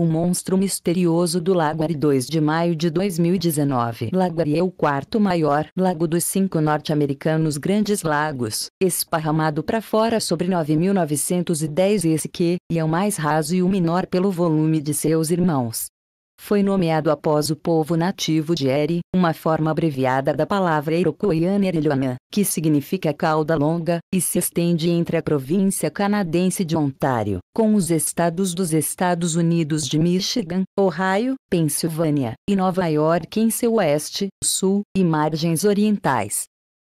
O monstro misterioso do Lago Erie, 2 de maio de 2019. Lago Erie é o quarto maior lago dos 5 norte-americanos Grandes Lagos, esparramado para fora sobre 9.910 sq, e é o mais raso e o menor pelo volume de seus irmãos. Foi nomeado após o povo nativo de Erie, uma forma abreviada da palavra iroquoiana Erelioanã, que significa cauda longa, e se estende entre a província canadense de Ontário, com os estados dos Estados Unidos de Michigan, Ohio, Pensilvânia, e Nova York em seu oeste, sul, e margens orientais.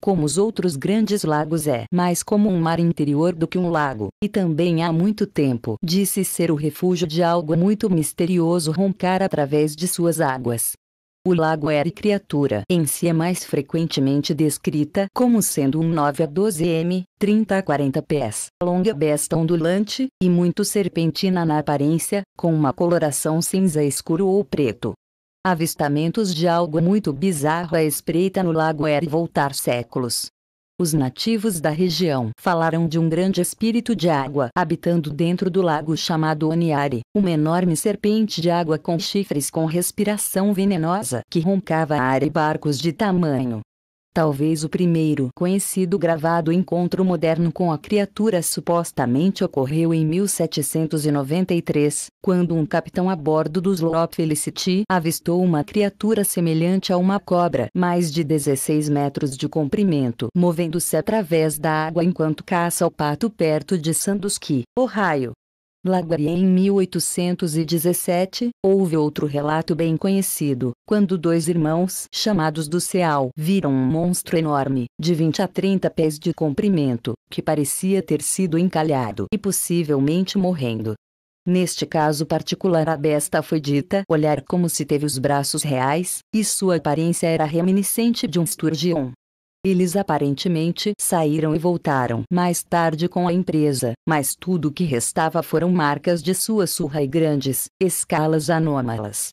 Como os outros grandes lagos, é mais como um mar interior do que um lago, e também há muito tempo disse ser o refúgio de algo muito misterioso roncar através de suas águas. O Lago Erie criatura em si é mais frequentemente descrita como sendo um 9 a 12 m, 30 a 40 pés, longa besta ondulante, e muito serpentina na aparência, com uma coloração cinza escuro ou preto. Avistamentos de algo muito bizarro à espreita no Lago Erie voltar séculos. Os nativos da região falaram de um grande espírito de água habitando dentro do lago chamado Oniari, uma enorme serpente de água com chifres com respiração venenosa que roncava a área e barcos de tamanho. Talvez o primeiro conhecido gravado encontro moderno com a criatura supostamente ocorreu em 1793, quando um capitão a bordo do sloop Felicity avistou uma criatura semelhante a uma cobra, mais de 16 metros de comprimento, movendo-se através da água enquanto caça o pato perto de Sandusky, Ohio. Lago Erie. Em 1817, houve outro relato bem conhecido, quando dois irmãos chamados do Seal viram um monstro enorme, de 20 a 30 pés de comprimento, que parecia ter sido encalhado e possivelmente morrendo. Neste caso particular, a besta foi dita olhar como se teve os braços reais, e sua aparência era reminiscente de um sturgeon. Eles aparentemente saíram e voltaram mais tarde com a empresa, mas tudo o que restava foram marcas de sua surra e grandes escalas anômalas.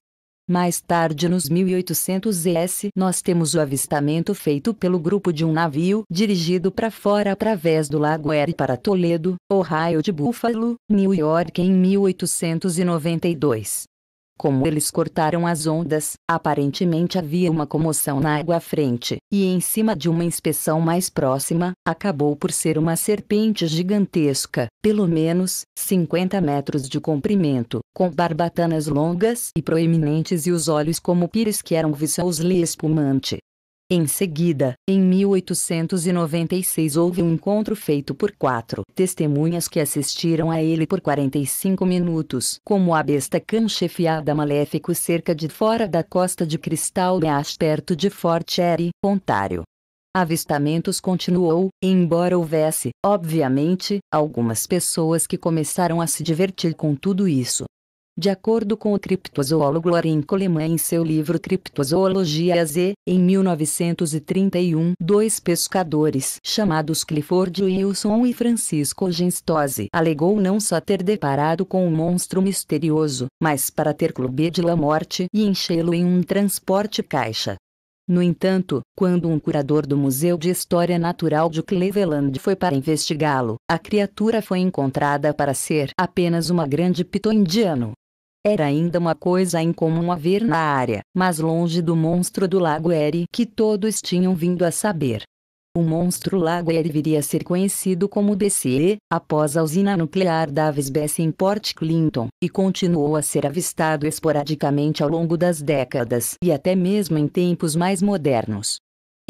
Mais tarde, nos 1800 s, nós temos o avistamento feito pelo grupo de um navio dirigido para fora através do Lago Erie para Toledo, Ohio, de Buffalo, New York em 1892. Como eles cortaram as ondas, aparentemente havia uma comoção na água à frente, e em cima de uma inspeção mais próxima, acabou por ser uma serpente gigantesca, pelo menos 50 metros de comprimento, com barbatanas longas e proeminentes e os olhos como pires que eram viscosos espumante. Em seguida, em 1896 houve um encontro feito por 4 testemunhas que assistiram a ele por 45 minutos, como a besta canchefiada maléfico cerca de fora da costa de Crystal Beach perto de Fort Erie, Ontário. Avistamentos continuou, embora houvesse, obviamente, algumas pessoas que começaram a se divertir com tudo isso. De acordo com o criptozoólogo Loren Coleman em seu livro Criptozoologia Z, em 1931, dois pescadores chamados Clifford Wilson e Francisco Genstose alegou não só ter deparado com um monstro misterioso, mas para ter clube de la morte e enchê-lo em um transporte caixa. No entanto, quando um curador do Museu de História Natural de Cleveland foi para investigá-lo, a criatura foi encontrada para ser apenas uma grande piton indiano. Era ainda uma coisa incomum a ver na área, mas longe do monstro do Lago Erie que todos tinham vindo a saber. O monstro Lago Erie viria a ser conhecido como DCE, após a usina nuclear Davis Besse em Port Clinton, e continuou a ser avistado esporadicamente ao longo das décadas e até mesmo em tempos mais modernos.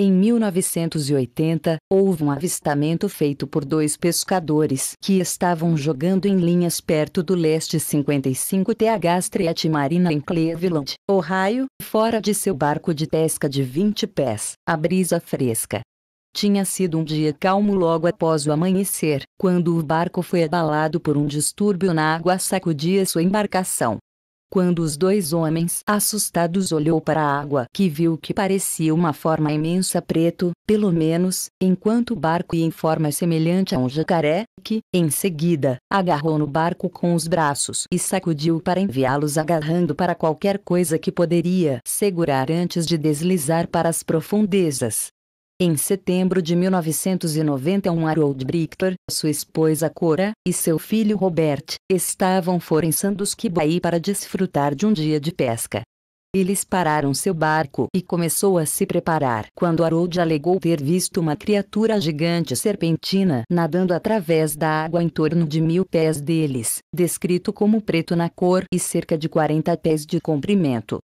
Em 1980, houve um avistamento feito por dois pescadores que estavam jogando em linhas perto do leste 55th Street Marina em Cleveland, Ohio, fora de seu barco de pesca de 20 pés, à brisa fresca. Tinha sido um dia calmo logo após o amanhecer, quando o barco foi abalado por um distúrbio na água sacudia sua embarcação. Quando os dois homens assustados olhou para a água que viu que parecia uma forma imensa preto, pelo menos, enquanto o barco ia em forma semelhante a um jacaré, que, em seguida, agarrou no barco com os braços e sacudiu para enviá-los agarrando para qualquer coisa que poderia segurar antes de deslizar para as profundezas. Em setembro de 1991, Harold Brichter, sua esposa Cora, e seu filho Robert, estavam fora em Sandusky Bay para desfrutar de um dia de pesca. Eles pararam seu barco e começou a se preparar quando Harold alegou ter visto uma criatura gigante serpentina nadando através da água em torno de 1000 pés deles, descrito como preto na cor e cerca de 40 pés de comprimento.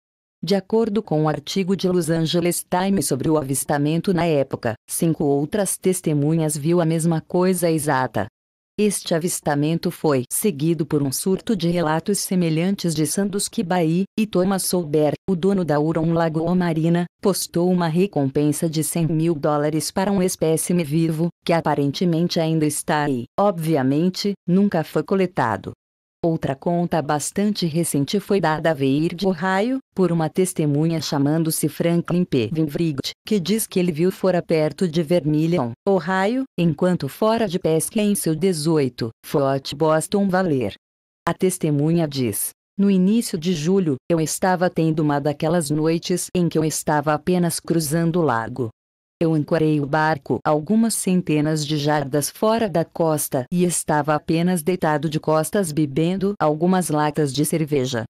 De acordo com o artigo de Los Angeles Times sobre o avistamento na época, 5 outras testemunhas viu a mesma coisa exata. Este avistamento foi seguido por um surto de relatos semelhantes de Sandusky Bay, e Thomas Soubert, o dono da Huron Lagoon Marina, postou uma recompensa de $100.000 para um espécime vivo, que aparentemente ainda está aí. Obviamente, nunca foi coletado. Outra conta bastante recente foi dada a Virgínia, Ohio, por uma testemunha chamando-se Franklin P. Winfried, que diz que ele viu fora perto de Vermilion, Ohio, enquanto fora de pesca em seu 18 Fort Boston Valer. A testemunha diz: no início de julho, eu estava tendo uma daquelas noites em que eu estava apenas cruzando o lago. Eu ancorei o barco algumas centenas de jardas fora da costa e estava apenas deitado de costas bebendo algumas latas de cerveja.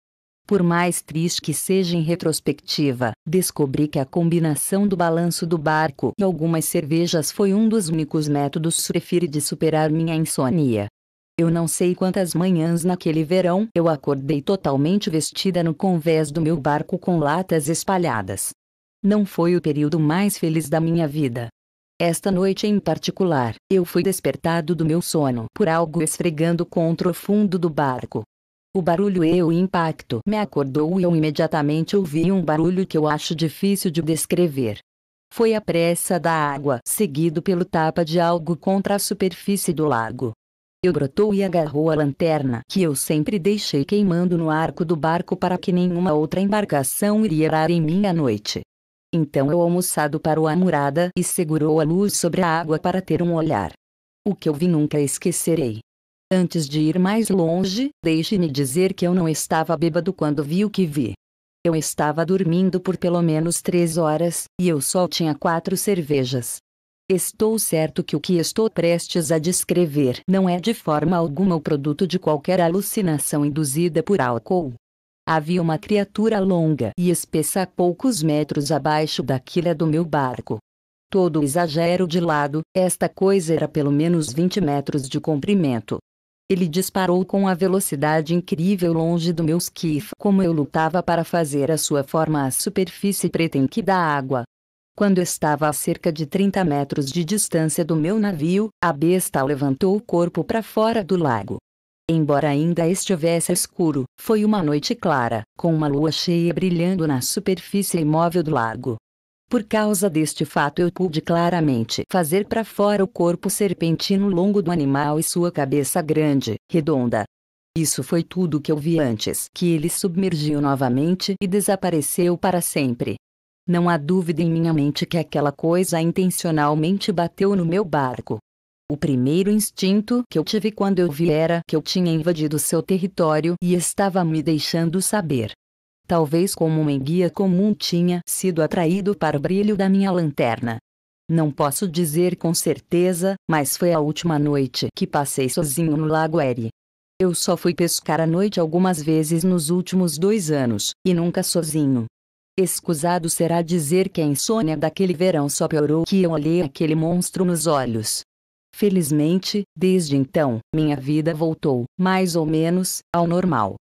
Por mais triste que seja em retrospectiva, descobri que a combinação do balanço do barco e algumas cervejas foi um dos únicos métodos surefire de superar minha insônia. Eu não sei quantas manhãs naquele verão eu acordei totalmente vestida no convés do meu barco com latas espalhadas. Não foi o período mais feliz da minha vida. Esta noite em particular, eu fui despertado do meu sono por algo esfregando contra o fundo do barco. O barulho e o impacto me acordou e eu imediatamente ouvi um barulho que eu acho difícil de descrever. Foi a pressa da água, seguido pelo tapa de algo contra a superfície do lago. Eu brotou e agarrou a lanterna que eu sempre deixei queimando no arco do barco para que nenhuma outra embarcação iria dar em mim à noite. Então eu almoçado parou a murada e segurou a luz sobre a água para ter um olhar. O que eu vi nunca esquecerei. Antes de ir mais longe, deixe-me dizer que eu não estava bêbado quando vi o que vi. Eu estava dormindo por pelo menos 3 horas, e eu só tinha 4 cervejas. Estou certo que o que estou prestes a descrever não é de forma alguma o produto de qualquer alucinação induzida por álcool. Havia uma criatura longa e espessa a poucos metros abaixo da quilha do meu barco. Todo exagero de lado, esta coisa era pelo menos 20 metros de comprimento. Ele disparou com a velocidade incrível longe do meu esquife como eu lutava para fazer a sua forma à superfície preta em que da água. Quando estava a cerca de 30 metros de distância do meu navio, a besta levantou o corpo para fora do lago. Embora ainda estivesse escuro, foi uma noite clara, com uma lua cheia brilhando na superfície imóvel do lago. Por causa deste fato eu pude claramente fazer para fora o corpo serpentino longo do animal e sua cabeça grande, redonda. Isso foi tudo que eu vi antes que ele submergiu novamente e desapareceu para sempre. Não há dúvida em minha mente que aquela coisa intencionalmente bateu no meu barco. O primeiro instinto que eu tive quando eu vi era que eu tinha invadido seu território e estava me deixando saber. Talvez como um enguia comum tinha sido atraído para o brilho da minha lanterna. Não posso dizer com certeza, mas foi a última noite que passei sozinho no Lago Erie. Eu só fui pescar à noite algumas vezes nos últimos 2 anos, e nunca sozinho. Escusado será dizer que a insônia daquele verão só piorou que eu olhei aquele monstro nos olhos. Felizmente, desde então, minha vida voltou, mais ou menos, ao normal.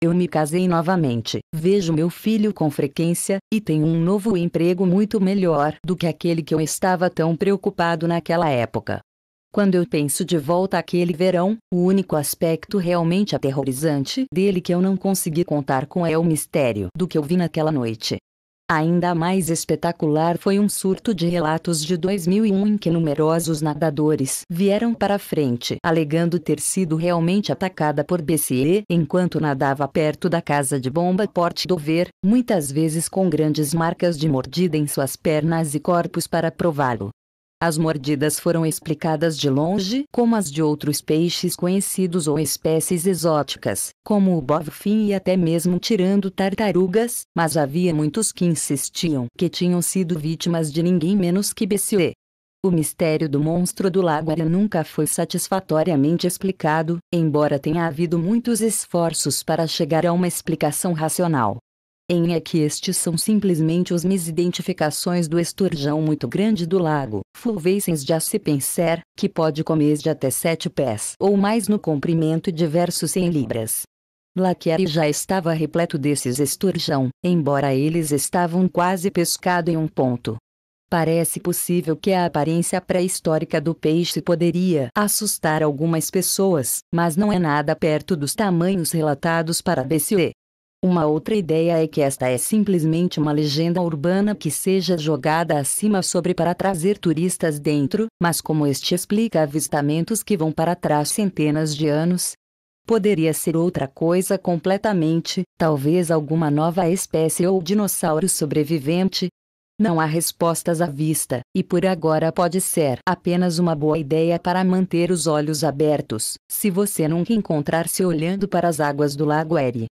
Eu me casei novamente, vejo meu filho com frequência, e tenho um novo emprego muito melhor do que aquele que eu estava tão preocupado naquela época. Quando eu penso de volta àquele verão, o único aspecto realmente aterrorizante dele que eu não consegui contar com é o mistério do que eu vi naquela noite. Ainda mais espetacular foi um surto de relatos de 2001 em que numerosos nadadores vieram para a frente alegando ter sido realmente atacada por BCE enquanto nadava perto da casa de bomba Port Dover, muitas vezes com grandes marcas de mordida em suas pernas e corpos para prová-lo. As mordidas foram explicadas de longe como as de outros peixes conhecidos ou espécies exóticas, como o bovfin e até mesmo tirando tartarugas, mas havia muitos que insistiam que tinham sido vítimas de ninguém menos que Bessie. O mistério do monstro do lago Erie nunca foi satisfatoriamente explicado, embora tenha havido muitos esforços para chegar a uma explicação racional. É que estes são simplesmente os misidentificações do esturjão muito grande do lago, Fulvescens jacipenser, que pode comer de até 7 pés ou mais no comprimento e diversos 100 libras. Lake Erie já estava repleto desses esturjão, embora eles estavam quase pescado em um ponto. Parece possível que a aparência pré-histórica do peixe poderia assustar algumas pessoas, mas não é nada perto dos tamanhos relatados para Bessie. Uma outra ideia é que esta é simplesmente uma legenda urbana que seja jogada acima sobre para trazer turistas dentro, mas como este explica avistamentos que vão para trás centenas de anos? Poderia ser outra coisa completamente, talvez alguma nova espécie ou dinossauro sobrevivente. Não há respostas à vista, e por agora pode ser apenas uma boa ideia para manter os olhos abertos, se você nunca encontrar-se olhando para as águas do Lago Erie.